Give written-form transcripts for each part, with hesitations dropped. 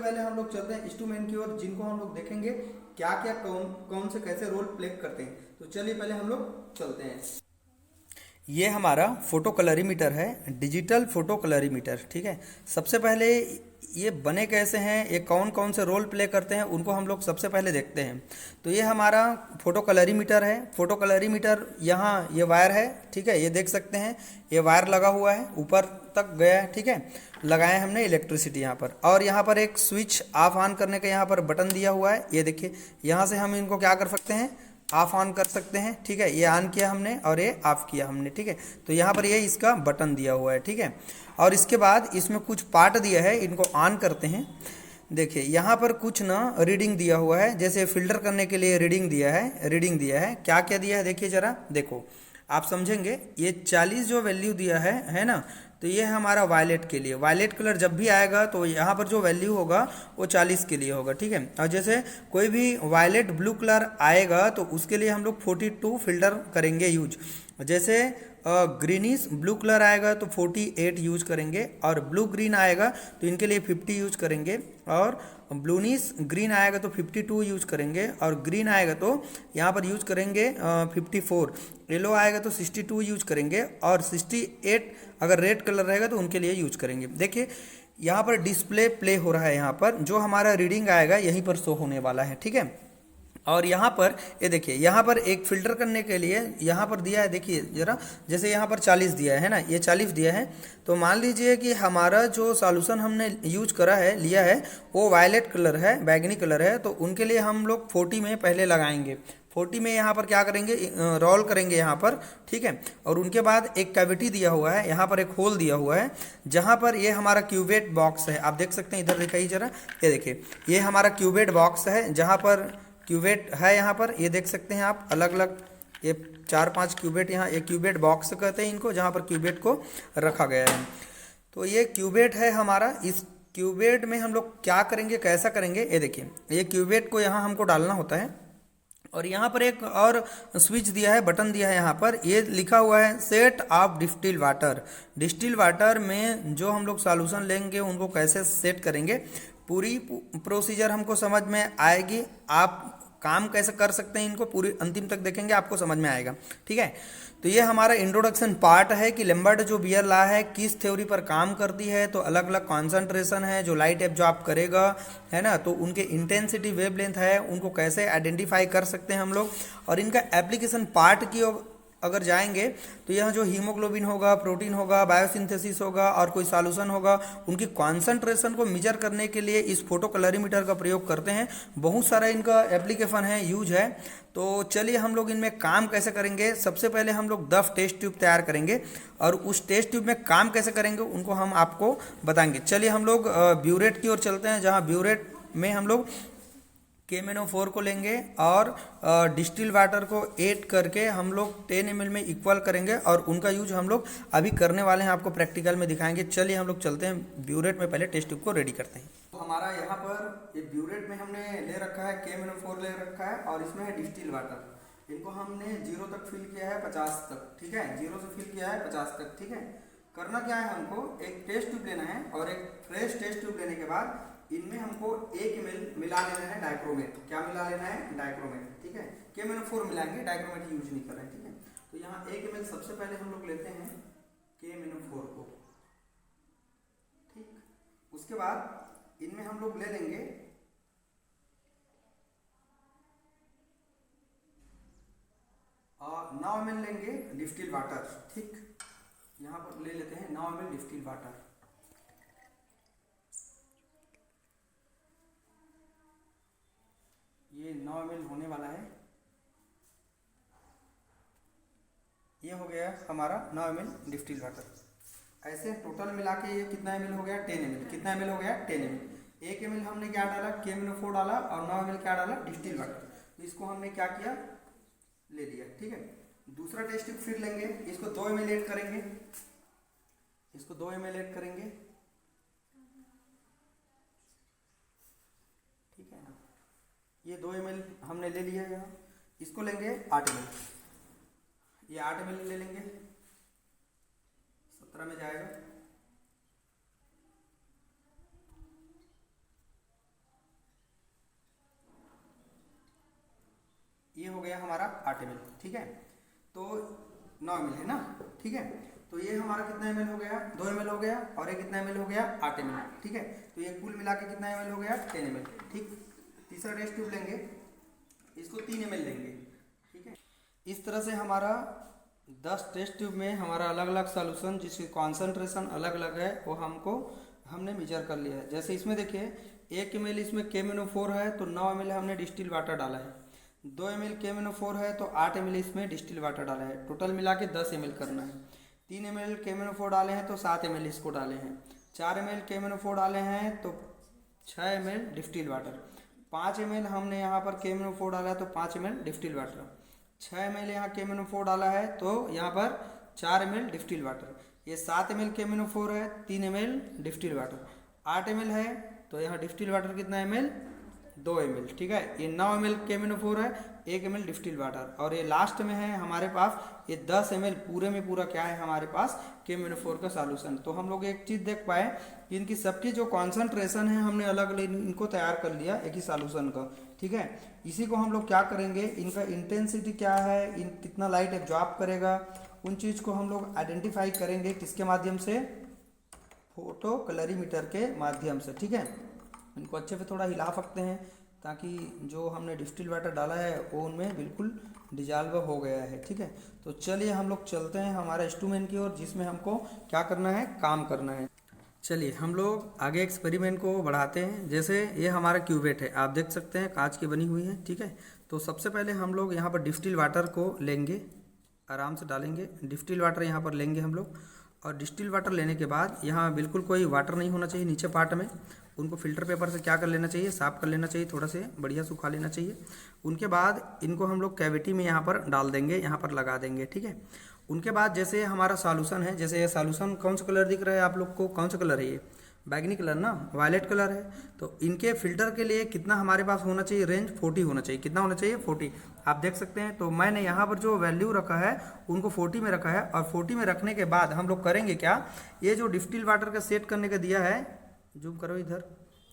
पहले हम लोग चलते हैं इंस्ट्रूमेंट की ओर, जिनको हम लोग देखेंगे क्या क्या कौन कौन से कैसे रोल प्ले करते हैं। तो चलिए पहले हम लोग चलते हैं। ये हमारा फोटो कलरीमीटर है, डिजिटल फोटो कलरीमीटर। ठीक है, सबसे पहले ये बने कैसे हैं, ये कौन कौन से रोल प्ले करते हैं, उनको हम लोग सबसे पहले देखते हैं। तो ये हमारा फोटो कलरीमीटर है। फोटो कलरीमीटर यहाँ ये वायर है, ठीक है, ये देख सकते हैं, ये वायर लगा हुआ है, ऊपर तक गया है। ठीक है, लगाए हमने इलेक्ट्रिसिटी यहाँ पर, और यहाँ पर एक स्विच ऑफ ऑन करने का यहाँ पर बटन दिया हुआ है। ये देखिए, यहाँ से हम इनको क्या कर सकते हैं, ऑफ ऑन कर सकते हैं। ठीक है, ये ऑन किया हमने और ये ऑफ किया हमने। ठीक है, तो यहाँ पर ये इसका बटन दिया हुआ है। ठीक है, और इसके बाद इसमें कुछ पार्ट दिया है, इनको ऑन करते हैं। देखिए यहाँ पर कुछ ना रीडिंग दिया हुआ है, जैसे फिल्टर करने के लिए रीडिंग दिया है। रीडिंग दिया है, क्या क्या दिया है देखिए जरा, देखो आप समझेंगे। ये 40 जो वैल्यू दिया है ना, तो ये है हमारा वायलेट के लिए। वायलेट कलर जब भी आएगा तो यहाँ पर जो वैल्यू होगा वो 40 के लिए होगा। ठीक है, और जैसे कोई भी वायलेट ब्लू कलर आएगा तो उसके लिए हम लोग 42 फिल्टर करेंगे यूज। जैसे ग्रीनिश ब्लू कलर आएगा तो 48 यूज करेंगे, और ब्लू ग्रीन आएगा तो इनके लिए 50 यूज करेंगे, और ब्लूनिश ग्रीन आएगा तो 52 यूज करेंगे, और ग्रीन आएगा तो यहाँ पर यूज करेंगे 54। येलो आएगा तो 62 यूज करेंगे, और 68 अगर रेड कलर रहेगा तो उनके लिए यूज करेंगे। देखिए यहाँ पर डिस्प्ले प्ले हो रहा है, यहाँ पर जो हमारा रीडिंग आएगा यहीं पर शो होने वाला है। ठीक है, और यहाँ पर ये देखिए, यहाँ पर एक फिल्टर करने के लिए यहाँ पर दिया है, देखिए जरा, जैसे यहाँ पर 40 दिया है ना, ये 40 दिया है। तो मान लीजिए कि हमारा जो सॉल्यूशन हमने यूज करा है, लिया है, वो वायलेट कलर है, बैगनी कलर है, तो उनके लिए हम लोग 40 में पहले लगाएंगे। 40 में यहाँ पर क्या करेंगे, रोल करेंगे यहाँ पर। ठीक है, और उनके बाद एक कैविटी दिया हुआ है, यहाँ पर एक होल दिया हुआ है, जहाँ पर ये हमारा क्यूबेट बॉक्स है। आप देख सकते हैं, इधर दिखाइए जरा, ये देखिए, ये हमारा क्यूबेट बॉक्स है, जहाँ पर क्यूबेट है। यहाँ पर ये देख सकते हैं आप, अलग अलग ये 4-5 क्यूबेट, यहाँ ये क्यूबेट बॉक्स कहते हैं इनको, जहाँ पर क्यूबेट को रखा गया है। तो ये क्यूबेट है हमारा। इस क्यूबेट में हम लोग क्या करेंगे, कैसा करेंगे, ये देखिए, ये क्यूबेट को यहाँ हमको डालना होता है, और यहाँ पर एक और स्विच दिया है, बटन दिया है, यहाँ पर ये लिखा हुआ है set of distil water. Distil water में जो हम लोग सॉल्यूशन लेंगे उनको कैसे सेट करेंगे, पूरी प्रोसीजर हमको समझ में आएगी। आप काम कैसे कर सकते हैं, इनको पूरी अंतिम तक देखेंगे, आपको समझ में आएगा। ठीक है, तो ये हमारा इंट्रोडक्शन पार्ट है कि लैम्बर्ट जो बियर लॉ है किस थ्योरी पर काम करती है। तो अलग अलग कॉन्सेंट्रेशन है, जो लाइट एब्जॉर्ब करेगा, है ना, तो उनके इंटेंसिटी वेवलेंथ है, उनको कैसे आइडेंटिफाई कर सकते हैं हम लोग। और इनका एप्लीकेशन पार्ट की अगर जाएंगे तो यह जो हीमोग्लोबिन होगा, प्रोटीन होगा, बायोसिंथेसिस होगा, और कोई सॉल्यूशन होगा, उनकी कॉन्सेंट्रेशन को मेजर करने के लिए इस फोटो कलरीमीटर का प्रयोग करते हैं। बहुत सारा इनका एप्लीकेशन है, यूज है। तो चलिए हम लोग इनमें काम कैसे करेंगे। सबसे पहले हम लोग दफ टेस्ट ट्यूब तैयार करेंगे, और उस टेस्ट ट्यूब में काम कैसे करेंगे उनको हम आपको बताएंगे। चलिए हम लोग ब्यूरेट की ओर चलते हैं, जहाँ ब्यूरेट में हम लोग KMnO4 को लेंगे और डिस्टिल वाटर को ऐड करके हम लोग 10 ml में इक्वल करेंगे, और उनका यूज हम लोग अभी करने वाले हैं, आपको प्रैक्टिकल में दिखाएंगे। चलिए हम लोग चलते हैं ब्यूरेट में, पहले टेस्ट ट्यूब को रेडी करते हैं। तो हमारा यहाँ पर ये ब्यूरेट में हमने ले रखा है, KMnO4 ले रखा है, और इसमें है डिस्टिल वाटर। इनको हमने 0 तक फिल किया है, 50 तक। ठीक है, 0 से फिल किया है 50 तक। ठीक है, करना क्या है, हमको एक टेस्ट ट्यूब लेना है, और एक फ्रेश टेस्ट ट्यूब लेने के बाद इनमें हमको 1 ml मिला लेना है डाइक्रोमेट। क्या मिला लेना है, डाइक्रोमेट। ठीक है, KMnO4 मिलाएंगे, डाइक्रोमेट यूज नहीं कर रहे हैं। ठीक है, तो यहाँ 1 ml सबसे पहले हम लोग लेते हैं KMnO4 को। ठीक, उसके बाद इनमें हम लोग ले लेंगे 9 ml लेंगे डिस्टिल वाटर। ठीक, यहाँ पर ले लेते हैं 9 ml डिस्टिल वाटर। ये 9 ml होने वाला है, ये हो गया हमारा 9 ml डिस्टिल वाटर। ऐसे टोटल मिला के ये कितना ml हो गया, 10 ml। कितना ml हो गया, 10 ml। 1 ml हमने क्या डाला, KMnO4 डाला, और 9 ml क्या डाला, डिस्टिल वाटर। तो इसको हमने क्या किया, ले लिया। ठीक है, दूसरा टेस्ट ट्यूब फिर लेंगे, इसको 2 ml ऐड करेंगे, इसको 2 ml ऐड करेंगे। ठीक है ना, ये 2 ml हमने ले लिया यहाँ। इसको लेंगे 8 ml, ये 8 ml ले लेंगे, 17 में जाएगा। हो गया हमारा 8 ml, ठीक है। तो 9 ml है ना, ठीक है। तो ये हमारा कितना ml हो गया, 2 ml हो गया, और ये कितना ml हो गया, 8 ml, ठीक है। तो ये कुल मिला के कितना ml हो गया, 10 ml, ठीक। तीसरा टेस्ट ट्यूब लेंगे, इसको 3 ml लेंगे, ठीक है। इस तरह से हमारा 10 टेस्ट ट्यूब में हमारा अलग अलग सॉल्यूशन जिसकी कॉन्सेंट्रेशन अलग अलग है वो हमने मेजर कर लिया है। जैसे इसमें देखिए 1 ml इसमें KMnO4 है तो 9 ml हमने डिस्टिल वाटर डाला है, 2 ml KMnO4 है तो 8 ml इसमें डिस्टिल वाटर डाला है, टोटल मिला के 10 ml करना है। 3 ml KMnO4 डाले हैं तो 7 ml इसको डाले हैं, 4 ml KMnO4 डाले हैं तो 6 ml डिस्टिल वाटर, 5 ml हमने यहाँ पर KMnO4 डाला है तो 5 ml डिस्टिल वाटर, 6 ml यहाँ KMnO4 डाला है तो यहाँ पर 4 ml डिस्टिल वाटर, ये 7 ml KMnO4 है, 3 ml डिस्टिल वाटर, 8 ml है तो यहाँ डिस्टिल वाटर कितना ml, 2 ml, ठीक है। ये 9 ml KMnO4 है, 1 ml डिस्टिल वाटर, और ये लास्ट में है हमारे पास ये 10 ml पूरे में पूरा क्या है हमारे पास KMnO4 का सॉल्यूशन। तो हम लोग एक चीज़ देख पाए कि इनकी सबकी जो कॉन्सेंट्रेशन है हमने अलग अलग इनको तैयार कर लिया एक ही सॉल्यूशन का, ठीक है। इसी को हम लोग क्या करेंगे, इनका इंटेंसिटी क्या है, इन कितना लाइट एब्जॉर्ब करेगा, उन चीज़ को हम लोग आइडेंटिफाई करेंगे किसके माध्यम से, फोटो कलरीमीटर के माध्यम से, ठीक है। इनको अच्छे से थोड़ा हिला सकते हैं ताकि जो हमने डिस्टिल वाटर डाला है वो उनमें बिल्कुल डिजॉल्व हो गया है, ठीक है। तो चलिए हम लोग चलते हैं हमारा इंस्ट्रूमेंट की ओर जिसमें हमको क्या करना है, काम करना है। चलिए हम लोग आगे एक्सपेरिमेंट को बढ़ाते हैं। जैसे ये हमारा क्यूवेट है, आप देख सकते हैं कांच की बनी हुई है, ठीक है। तो सबसे पहले हम लोग यहाँ पर डिस्टिल वाटर को लेंगे, आराम से डालेंगे, डिस्टिल वाटर यहाँ पर लेंगे हम लोग, और डिस्टिल वाटर लेने के बाद यहाँ बिल्कुल कोई वाटर नहीं होना चाहिए नीचे पार्ट में, उनको फिल्टर पेपर से क्या कर लेना चाहिए, साफ़ कर लेना चाहिए, थोड़ा से बढ़िया सुखा लेना चाहिए। उनके बाद इनको हम लोग कैविटी में यहाँ पर डाल देंगे, यहाँ पर लगा देंगे, ठीक है। उनके बाद जैसे हमारा सॉल्यूशन है, जैसे ये सॉल्यूशन कौन सा कलर दिख रहा है आप लोग को, कौन सा कलर है ये, बैगनी कलर ना, वायलेट कलर है। तो इनके फिल्टर के लिए कितना हमारे पास होना चाहिए, रेंज 40 होना चाहिए, कितना होना चाहिए, 40, आप देख सकते हैं। तो मैंने यहाँ पर जो वैल्यू रखा है उनको 40 में रखा है, और 40 में रखने के बाद हम लोग करेंगे क्या, ये जो डिस्टिल वाटर का सेट करने का दिया है, जूम करो इधर,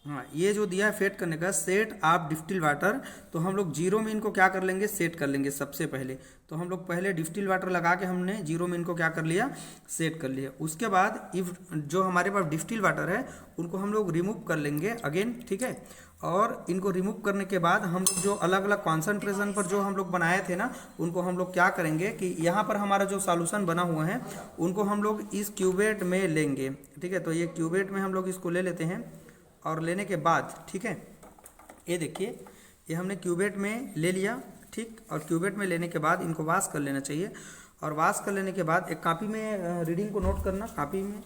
हाँ, ये जो दिया है सेट करने का, सेट आप डिस्टिल वाटर, तो हम लोग 0 में इनको क्या कर लेंगे, सेट कर लेंगे सबसे पहले। तो हम लोग पहले डिस्टिल वाटर लगा के हमने 0 में इनको क्या कर लिया, सेट कर लिया। उसके बाद इफ जो हमारे पास डिस्टिल वाटर है उनको हम लोग रिमूव कर लेंगे अगेन, ठीक है। और इनको रिमूव करने के बाद हम जो अलग अलग कॉन्सेंट्रेशन पर जो हम लोग बनाए थे ना, उनको हम लोग क्या करेंगे कि यहाँ पर हमारा जो सॉल्यूशन बना हुआ है उनको हम लोग इस क्यूबेट में लेंगे, ठीक है। तो ये क्यूबेट में हम लोग इसको ले लेते हैं, और लेने के बाद, ठीक है, ये देखिए ये हमने क्यूबेट में ले लिया, ठीक। और क्यूबेट में लेने के बाद इनको वॉश कर लेना चाहिए, और वॉश कर लेने के बाद एक कॉपी में रीडिंग को नोट करना, कॉपी में,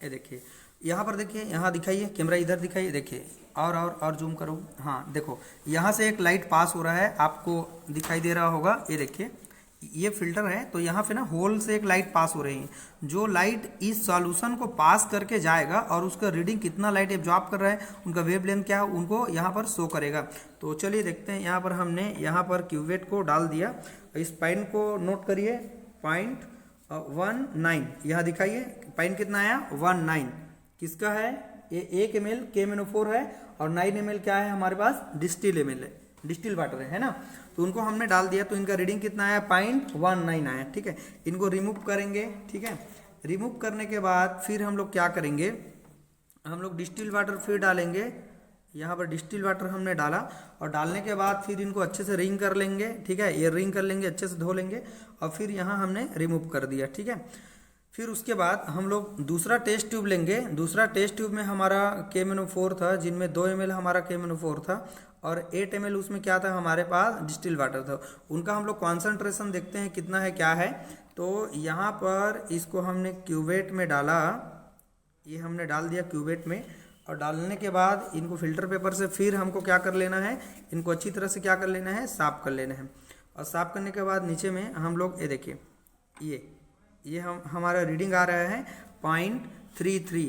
ये देखिए यहाँ पर देखिए, यहाँ दिखाइए, कैमरा इधर दिखाइए, देखिए, और जूम करो, हाँ देखो यहाँ से एक लाइट पास हो रहा है, आपको दिखाई दे रहा होगा, ये देखिए ये फिल्टर है, तो यहाँ पे ना होल से एक लाइट पास हो रही है, जो लाइट इस सॉल्यूशन को पास करके जाएगा और उसका रीडिंग कितना लाइट एब्जॉर्ब कर रहा है, उनका वेवलेंथ क्या है, उनको यहाँ पर शो करेगा। तो चलिए देखते हैं, यहाँ पर हमने यहाँ पर क्यूवेट को डाल दिया, इस पॉइंट को नोट करिए, 0.19 यहाँ दिखाइए, पॉइंट कितना आया, 19, किसका है, ये 1 ml KMnO4 है, और 9 ml क्या है हमारे पास, डिस्टिल ml है, डिस्टिल वाटर है ना। तो उनको हमने डाल दिया, तो इनका रीडिंग कितना आया, 0.19 आया, ठीक है। इनको रिमूव करेंगे, ठीक है। रिमूव करने के बाद फिर हम लोग क्या करेंगे, हम लोग डिस्टिल वाटर फिर डालेंगे, यहाँ पर डिस्टिल वाटर हमने डाला, और डालने के बाद फिर इनको अच्छे से रिंग कर लेंगे, ठीक है, ये रिंग कर लेंगे, अच्छे से धो लेंगे, और फिर यहाँ हमने रिमूव कर दिया, ठीक है। फिर उसके बाद हम लोग दूसरा टेस्ट ट्यूब लेंगे, दूसरा टेस्ट ट्यूब में हमारा KMnO4 था, जिनमें 2 ml हमारा KMnO4 था, और 8 ml उसमें क्या था हमारे पास, डिस्टिल वाटर था। उनका हम लोग कॉन्सेंट्रेशन देखते हैं कितना है, क्या है। तो यहाँ पर इसको हमने क्यूवेट में डाला, ये हमने डाल दिया क्यूवेट में, और डालने के बाद इनको फिल्टर पेपर से फिर हमको क्या कर लेना है, इनको अच्छी तरह से क्या कर लेना है, साफ़ कर लेना है। और साफ़ करने के बाद नीचे में हम लोग ये देखिए, ये हमारा रीडिंग आ रहा है 0.33,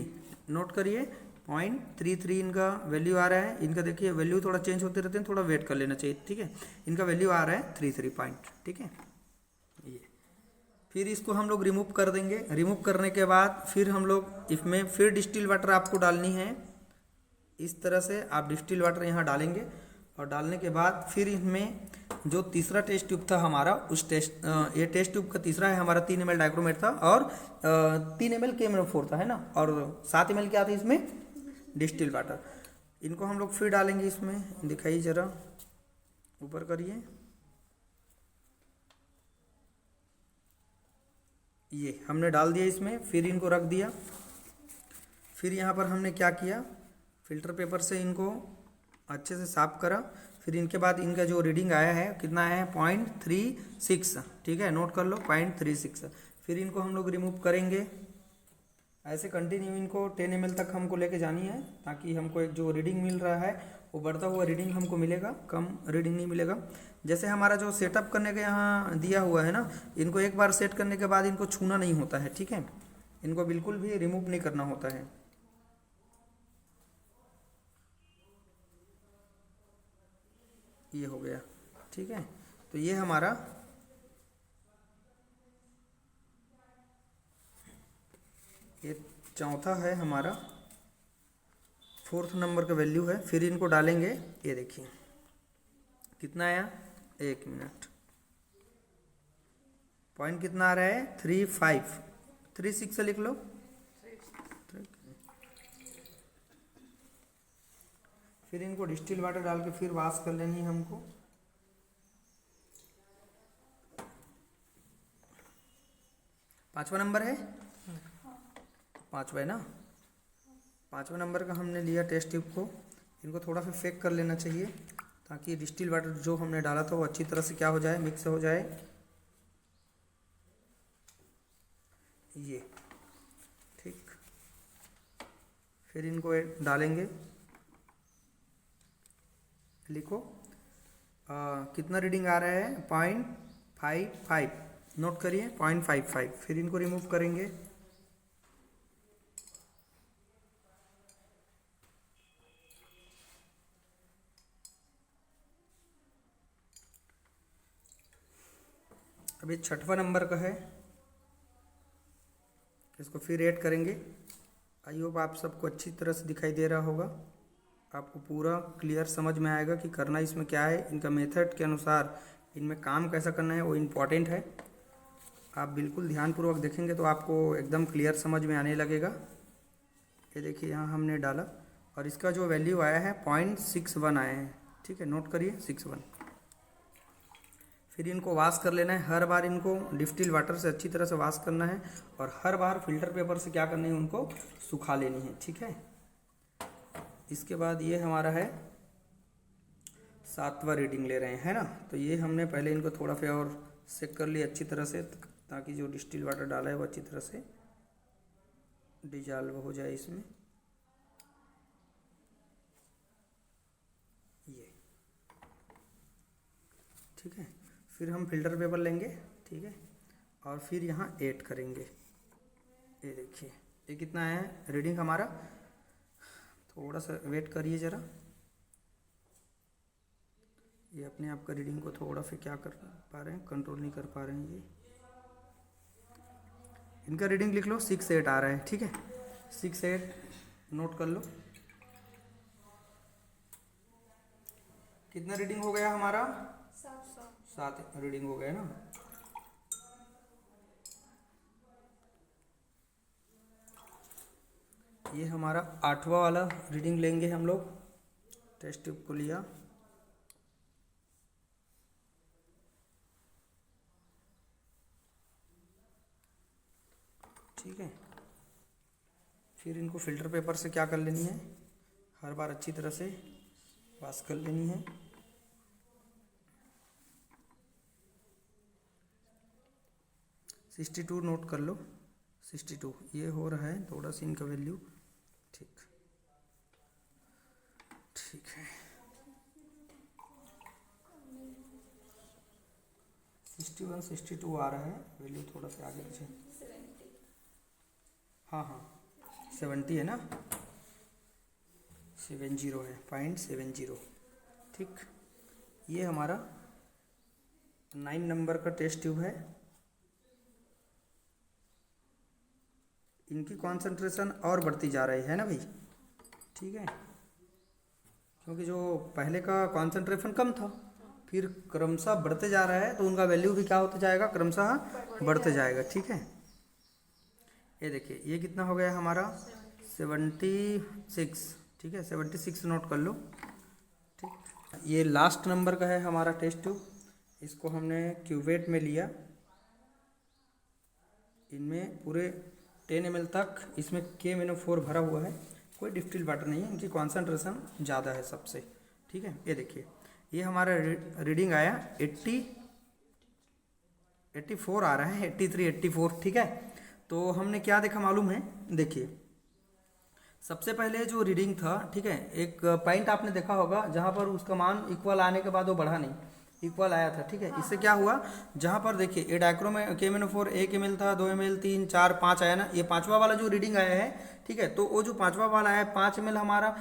नोट करिए 0.33 इनका वैल्यू आ रहा है। इनका देखिए वैल्यू थोड़ा चेंज होते रहते हैं, थोड़ा वेट कर लेना चाहिए, ठीक है। इनका वैल्यू आ रहा है 33 पॉइंट, ठीक है। ये फिर इसको हम लोग रिमूव कर देंगे। रिमूव करने के बाद फिर हम लोग इसमें फिर डिस्टिल वाटर आपको डालनी है, इस तरह से आप डिस्टिल वाटर यहाँ डालेंगे, और डालने के बाद फिर इसमें जो तीसरा टेस्ट ट्यूब था हमारा, उस ये टेस्ट ट्यूब का तीसरा है हमारा 3 ml डाइक्रोमेट था, और 3 ml KMnO4 था, है ना, और 7 ml क्या था इसमें, डिस्टिल वाटर। इनको हम लोग फिर डालेंगे इसमें, दिखाइए जरा, ऊपर करिए। ये हमने डाल दिया इसमें, फिर इनको रख दिया। फिर यहाँ पर हमने क्या किया, फिल्टर पेपर से इनको अच्छे से साफ करा। फिर इनके बाद इनका जो रीडिंग आया है कितना है, 0.36, ठीक है, नोट कर लो 0.36। फिर इनको हम लोग रिमूव करेंगे। ऐसे कंटिन्यू इनको 10 ml तक हमको लेके जानी है, ताकि हमको एक जो रीडिंग मिल रहा है वो बढ़ता हुआ रीडिंग हमको मिलेगा, कम रीडिंग नहीं मिलेगा। जैसे हमारा जो सेटअप करने का यहाँ दिया हुआ है ना, इनको एक बार सेट करने के बाद इनको छूना नहीं होता है, ठीक है, इनको बिल्कुल भी रिमूव नहीं करना होता है। ये हो गया, ठीक है। तो ये हमारा ये चौथा है, हमारा 4th नंबर का वैल्यू है। फिर इनको डालेंगे, ये देखिए कितना आया, 1 मिनट, पॉइंट कितना आ रहा है, 3536 से लिख लो। फिर इनको डिस्टिल वाटर डाल के फिर वॉश कर लेनी है हमको। पांचवा नंबर है, पांचवा है ना, पांचवा नंबर का हमने लिया टेस्ट ट्यूब को। इनको थोड़ा सा फेक कर लेना चाहिए, ताकि डिस्टिल वाटर जो हमने डाला था वो अच्छी तरह से क्या हो जाए, मिक्स हो जाए। ये ठीक, फिर इनको डालेंगे। लिखो कितना रीडिंग आ रहा है, 0.55, नोट करिए 0.55। फिर इनको रिमूव करेंगे। अभी 6वां नंबर का है, इसको फिर ऐड करेंगे। आई होप आप सबको अच्छी तरह से दिखाई दे रहा होगा, आपको पूरा क्लियर समझ में आएगा कि करना इसमें क्या है। इनका मेथड के अनुसार इनमें काम कैसा करना है वो इम्पॉर्टेंट है। आप बिल्कुल ध्यानपूर्वक देखेंगे तो आपको एकदम क्लियर समझ में आने लगेगा। ये देखिए यहाँ हमने डाला, और इसका जो वैल्यू आया है 0.61 आया है, ठीक है, नोट करिए 61। फिर इनको वॉश कर लेना है। हर बार इनको डिस्टिल वाटर से अच्छी तरह से वॉश करना है, और हर बार फिल्टर पेपर से क्या करना है, उनको सुखा लेनी है, ठीक है। इसके बाद ये हमारा है 7वां रीडिंग ले रहे हैं, है ना। तो ये हमने पहले इनको थोड़ा सा और सेक कर लिया अच्छी तरह से, ताकि जो डिस्टिल वाटर डाला है वो अच्छी तरह से डिजॉल्व हो जाए इसमें। ये ठीक है। फिर हम फिल्टर पेपर लेंगे, ठीक है, और फिर यहाँ ऐड करेंगे। ये देखिए ये कितना है रीडिंग हमारा, थोड़ा सा वेट करिए ज़रा। ये अपने आप का रीडिंग को थोड़ा सा क्या कर पा रहे हैं, कंट्रोल नहीं कर पा रहे हैं। ये इनका रीडिंग लिख लो, 68 आ रहा है, ठीक है, 68 नोट कर लो। कितना रीडिंग हो गया हमारा, 7 रीडिंग हो गया ना। ये हमारा 8वां वाला रीडिंग लेंगे हम लोग। टेस्ट ट्यूब को लिया, ठीक है। फिर इनको फिल्टर पेपर से क्या कर लेनी है, हर बार अच्छी तरह से वॉश कर लेनी है। सिक्सटी 62 नोट कर लो, 62 ये हो रहा है थोड़ा सा इनका वैल्यू, ठीक ठीक है। 61 62 आ रहा है वैल्यू, थोड़ा सा आगे पीछे। हाँ 70 है ना, 70 है, 0.70, ठीक। ये हमारा 9 नंबर का टेस्ट ट्यूब है। इनकी कॉन्सेंट्रेशन और बढ़ती जा रही है ना भाई, ठीक है। क्योंकि जो पहले का कॉन्सेंट्रेशन कम था, फिर क्रमशः बढ़ते जा रहा है, तो उनका वैल्यू भी क्या होता जाएगा, क्रमशः बढ़ते जाएगा। ठीक है, ये देखिए ये कितना हो गया हमारा 76। ठीक है, 76 नोट कर लो। ठीक, ये लास्ट नंबर का है हमारा टेस्ट ट्यूब। इसको हमने क्यूवेट में लिया, इनमें पूरे 10 ml तक इसमें KMnO4 भरा हुआ है। कोई डिस्टिल वाटर नहीं है, इनकी कॉन्सेंट्रेशन ज़्यादा है सबसे। ठीक है, ये देखिए ये हमारा रीडिंग आया 84 आ रहा है, 83 84। ठीक है, तो हमने क्या देखा मालूम है, देखिए सबसे पहले जो रीडिंग था, ठीक है, एक पॉइंट आपने देखा होगा जहाँ पर उसका मान इक्वल आने के बाद वो बढ़ा नहीं, इक्वल आया था। ठीक है, इससे क्या हुआ, जहाँ पर देखिए ये डाइक्रो में KMnO4 1 ml था, 2 ml, 3 4 5 आया ना, ये पांचवा वाला जो रीडिंग आया है। ठीक है, तो वो जो पांचवा वाला है 5 ml हमारा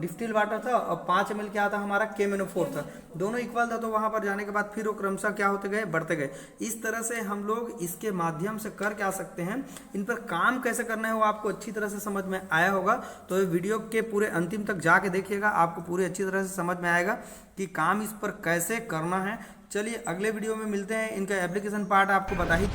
डिस्टिल वाटर था और 5 ml क्या था हमारा KMnO4 था, दोनों इक्वल था। तो वहाँ पर जाने के बाद फिर वो क्रमशः क्या होते गए, बढ़ते गए। इस तरह से हम लोग इसके माध्यम से कर क्या सकते हैं, इन पर काम कैसे करना है वो आपको अच्छी तरह से समझ में आया होगा। तो ये वीडियो के पूरे अंतिम तक जाके देखिएगा, आपको पूरी अच्छी तरह से समझ में आएगा कि काम इस पर कैसे करना है। चलिए अगले वीडियो में मिलते हैं, इनका एप्लीकेशन पार्ट आपको बता ही